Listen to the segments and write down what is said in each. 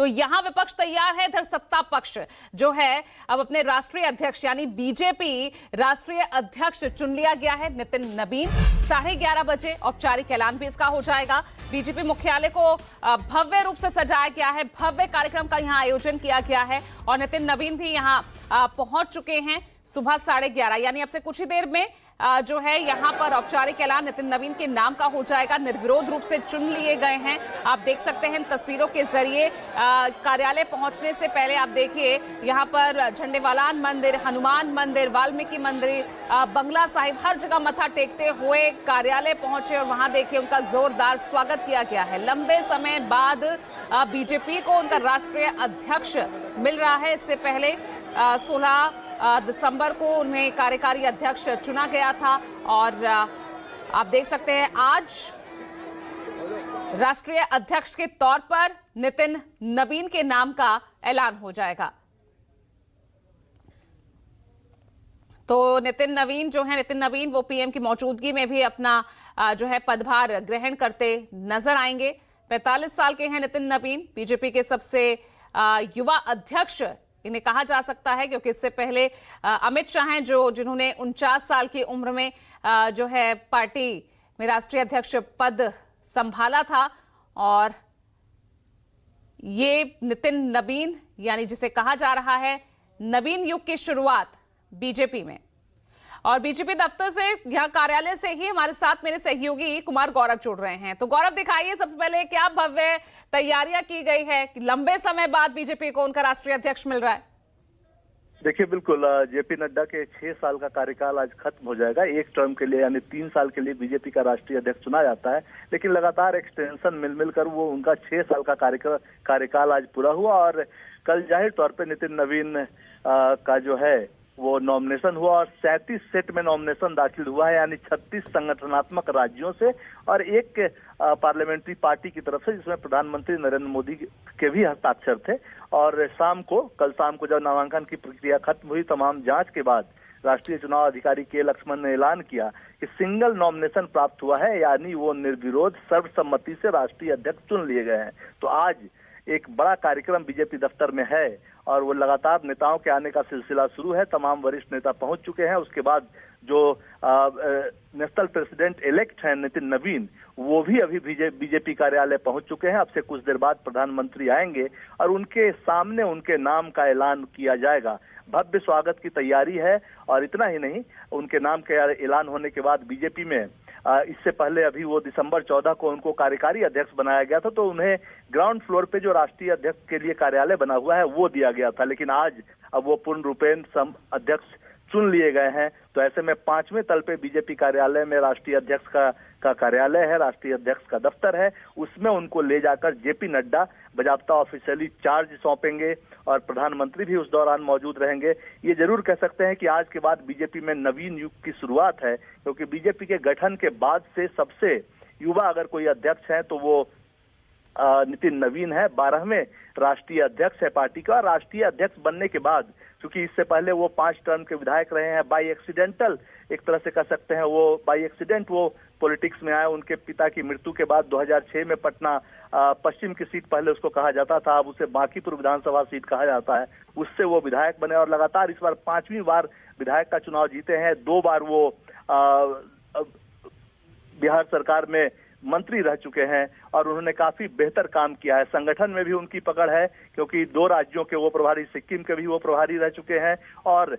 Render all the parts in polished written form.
तो यहां विपक्ष तैयार है, इधर सत्ता पक्ष जो है अब अपने राष्ट्रीय अध्यक्ष यानी बीजेपी राष्ट्रीय अध्यक्ष चुन लिया गया है नितिन नवीन। 11:30 बजे औपचारिक ऐलान भी इसका हो जाएगा। बीजेपी मुख्यालय को भव्य रूप से सजाया गया है, भव्य कार्यक्रम का यहां आयोजन किया गया है और नितिन नवीन भी यहां पहुंच चुके हैं सुबह 11:30, यानी अब से कुछ ही देर में जो है यहां पर औपचारिक ऐलान नितिन नवीन के नाम का हो जाएगा। निर्विरोध रूप से चुन लिए गए हैं। आप देख सकते हैं तस्वीरों के जरिए कार्यालय पहुंचने से पहले आप देखिए यहां पर झंडेवालान मंदिर, हनुमान मंदिर, वाल्मीकि मंदिर, बंगला साहिब, हर जगह मत्था टेकते हुए कार्यालय पहुंचे और वहां देखिए उनका जोरदार स्वागत किया गया है। लंबे समय बाद बीजेपी को उनका राष्ट्रीय अध्यक्ष मिल रहा है। इससे पहले 16 दिसंबर को उन्हें कार्यकारी अध्यक्ष चुना गया था और आप देख सकते हैं आज राष्ट्रीय अध्यक्ष के तौर पर नितिन नवीन के नाम का ऐलान हो जाएगा। तो नितिन नवीन वो पीएम की मौजूदगी में भी अपना जो है पदभार ग्रहण करते नजर आएंगे। 45 साल के हैं नितिन नवीन, बीजेपी के सबसे युवा अध्यक्ष इन्हें कहा जा सकता है, क्योंकि इससे पहले अमित शाह हैं जिन्होंने 49 साल की उम्र में जो है पार्टी में राष्ट्रीय अध्यक्ष पद संभाला था। और ये नितिन नवीन यानी जिसे कहा जा रहा है नवीन युग की शुरुआत बीजेपी में। और बीजेपी दफ्तर से यहां कार्यालय से ही हमारे साथ मेरे सहयोगी कुमार गौरव जुड़ रहे हैं। तो गौरव, दिखाइए सबसे पहले क्या भव्य तैयारियां की गई है कि लंबे समय बाद बीजेपी को उनका राष्ट्रीय अध्यक्ष मिल रहा है। देखिए, बिल्कुल जेपी नड्डा के 6 साल का कार्यकाल आज खत्म हो जाएगा। एक टर्म के लिए यानी 3 साल के लिए बीजेपी का राष्ट्रीय अध्यक्ष चुना जाता है, लेकिन लगातार एक्सटेंशन मिल कर वो उनका 6 साल का कार्यकाल आज पूरा हुआ। और कल जाहिर तौर पर नितिन नवीन का जो है वो नॉमिनेशन हुआ और 37 सेट में नॉमिनेशन दाखिल हुआ है, यानी 36 संगठनात्मक राज्यों से और एक पार्लियामेंट्री पार्टी की तरफ से, जिसमें प्रधानमंत्री नरेंद्र मोदी के भी हस्ताक्षर थे। और कल शाम को जब नामांकन की प्रक्रिया खत्म हुई, तमाम जांच के बाद राष्ट्रीय चुनाव अधिकारी के लक्ष्मण ने ऐलान किया कि सिंगल नॉमिनेशन प्राप्त हुआ है, यानी वो निर्विरोध सर्वसम्मति से राष्ट्रीय अध्यक्ष चुन लिए गए हैं। तो आज एक बड़ा कार्यक्रम बीजेपी दफ्तर में है और वो लगातार नेताओं के आने का सिलसिला शुरू है। तमाम वरिष्ठ नेता पहुंच चुके हैं। उसके बाद जो नेशनल प्रेसिडेंट इलेक्ट हैं नितिन नवीन, वो भी अभी बीजेपी कार्यालय पहुंच चुके हैं। अब से कुछ देर बाद प्रधानमंत्री आएंगे और उनके सामने उनके नाम का ऐलान किया जाएगा। भव्य स्वागत की तैयारी है और इतना ही नहीं, उनके नाम के ऐलान होने के बाद बीजेपी में इससे पहले अभी वो दिसंबर 14 को उनको कार्यकारी अध्यक्ष बनाया गया था, तो उन्हें ग्राउंड फ्लोर पे जो राष्ट्रीय अध्यक्ष के लिए कार्यालय बना हुआ है वो दिया गया था। लेकिन आज अब वो पूर्ण रूपेण अध्यक्ष चुन लिए गए हैं। तो ऐसे में 5वें तल पे बीजेपी कार्यालय में राष्ट्रीय अध्यक्ष का कार्यालय है, राष्ट्रीय अध्यक्ष का दफ्तर है। उसमें उनको ले जाकर जेपी नड्डा बजाबता ऑफिशियली चार्ज सौंपेंगे और प्रधानमंत्री भी उस दौरान मौजूद रहेंगे। ये जरूर कह सकते हैं कि आज के बाद बीजेपी में नवीन युग की शुरुआत है, क्योंकि बीजेपी के गठन के बाद से सबसे युवा अगर कोई अध्यक्ष है तो वो नितिन नवीन है। 12वें राष्ट्रीय अध्यक्ष है पार्टी का। राष्ट्रीय अध्यक्ष बनने के बाद, क्योंकि इससे पहले वो 5 टर्म के विधायक रहे हैं, बाई एक्सीडेंटल एक तरह से कह सकते हैं, वो बाई एक्सीडेंट वो पॉलिटिक्स में आए। उनके पिता की मृत्यु के बाद 2006 में पटना पश्चिम की सीट पहले उसको कहा जाता था, अब उसे बांकीपुर विधानसभा सीट कहा जाता है, उससे वो विधायक बने और लगातार इस बार 5वीं बार विधायक का चुनाव जीते हैं। 2 बार वो बिहार सरकार में मंत्री रह चुके हैं और उन्होंने काफी बेहतर काम किया है। संगठन में भी उनकी पकड़ है, क्योंकि 2 राज्यों के वो प्रभारी, सिक्किम के भी वो प्रभारी रह चुके हैं और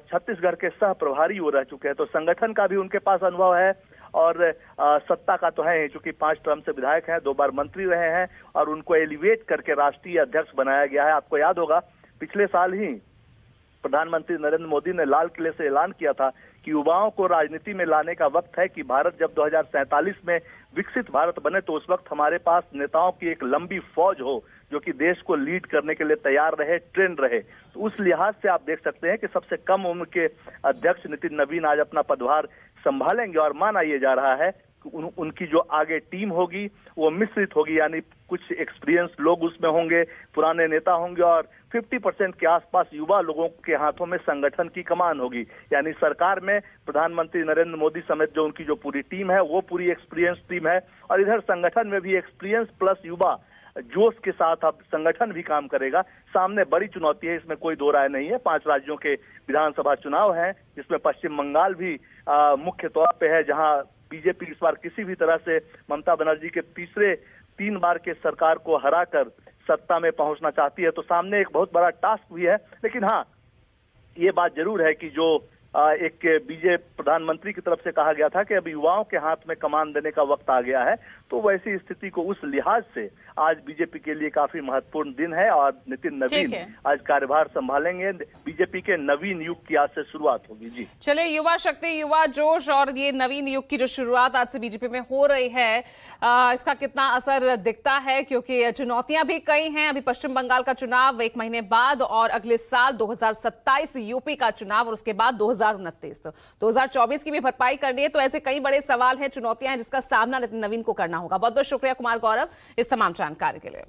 छत्तीसगढ़ के सह प्रभारी वो रह चुके हैं। तो संगठन का भी उनके पास अनुभव है और सत्ता का तो है, चूंकि 5 टर्म से विधायक हैं, 2 बार मंत्री रहे हैं और उनको एलिवेट करके राष्ट्रीय अध्यक्ष बनाया गया है। आपको याद होगा पिछले साल ही प्रधानमंत्री नरेंद्र मोदी ने लाल किले से ऐलान किया था कि युवाओं को राजनीति में लाने का वक्त है, कि भारत जब 2047 में विकसित भारत बने तो उस वक्त हमारे पास नेताओं की एक लंबी फौज हो जो कि देश को लीड करने के लिए तैयार रहे, ट्रेंड रहे। तो उस लिहाज से आप देख सकते हैं कि सबसे कम उम्र के अध्यक्ष नितिन नवीन आज अपना पदभार संभालेंगे और माना ये जा रहा है उनकी जो आगे टीम होगी वो मिश्रित होगी, यानी कुछ एक्सपीरियंस लोग उसमें होंगे, पुराने नेता होंगे और 50% के आसपास युवा लोगों के हाथों में संगठन की कमान होगी। यानी सरकार में प्रधानमंत्री नरेंद्र मोदी समेत जो उनकी जो पूरी टीम है वो पूरी एक्सपीरियंस टीम है और इधर संगठन में भी एक्सपीरियंस प्लस युवा जोश के साथ अब संगठन भी काम करेगा। सामने बड़ी चुनौती है, इसमें कोई दो राय नहीं है। 5 राज्यों के विधानसभा चुनाव हैं, जिसमें पश्चिम बंगाल भी मुख्य तौर पे है, जहां बीजेपी इस बार किसी भी तरह से ममता बनर्जी के तीसरे 3 बार के सरकार को हराकर सत्ता में पहुंचना चाहती है। तो सामने एक बहुत बड़ा टास्क भी है। लेकिन हाँ, ये बात जरूर है कि जो एक बीजेपी प्रधानमंत्री की तरफ से कहा गया था कि अब युवाओं के हाथ में कमान देने का वक्त आ गया है, तो वैसी स्थिति को उस लिहाज से आज बीजेपी के लिए काफी महत्वपूर्ण दिन है और नितिन नवीन आज कार्यभार संभालेंगे। बीजेपी के नवीन युग की आज से शुरुआत होगी। जी चलिए, युवा शक्ति, युवा जोश और ये नवीन युग की जो शुरुआत आज से बीजेपी में हो रही है, इसका कितना असर दिखता है, क्योंकि चुनौतियां भी कई हैं। अभी पश्चिम बंगाल का चुनाव 1 महीने बाद और अगले साल 2027 यूपी का चुनाव और उसके बाद 2029, तो 2024 की भी भरपाई करनी है। तो ऐसे कई बड़े सवाल हैं, चुनौतियां हैं, जिसका सामना नितिन नवीन को करना होगा। बहुत बहुत शुक्रिया कुमार गौरव इस तमाम जानकारी के लिए।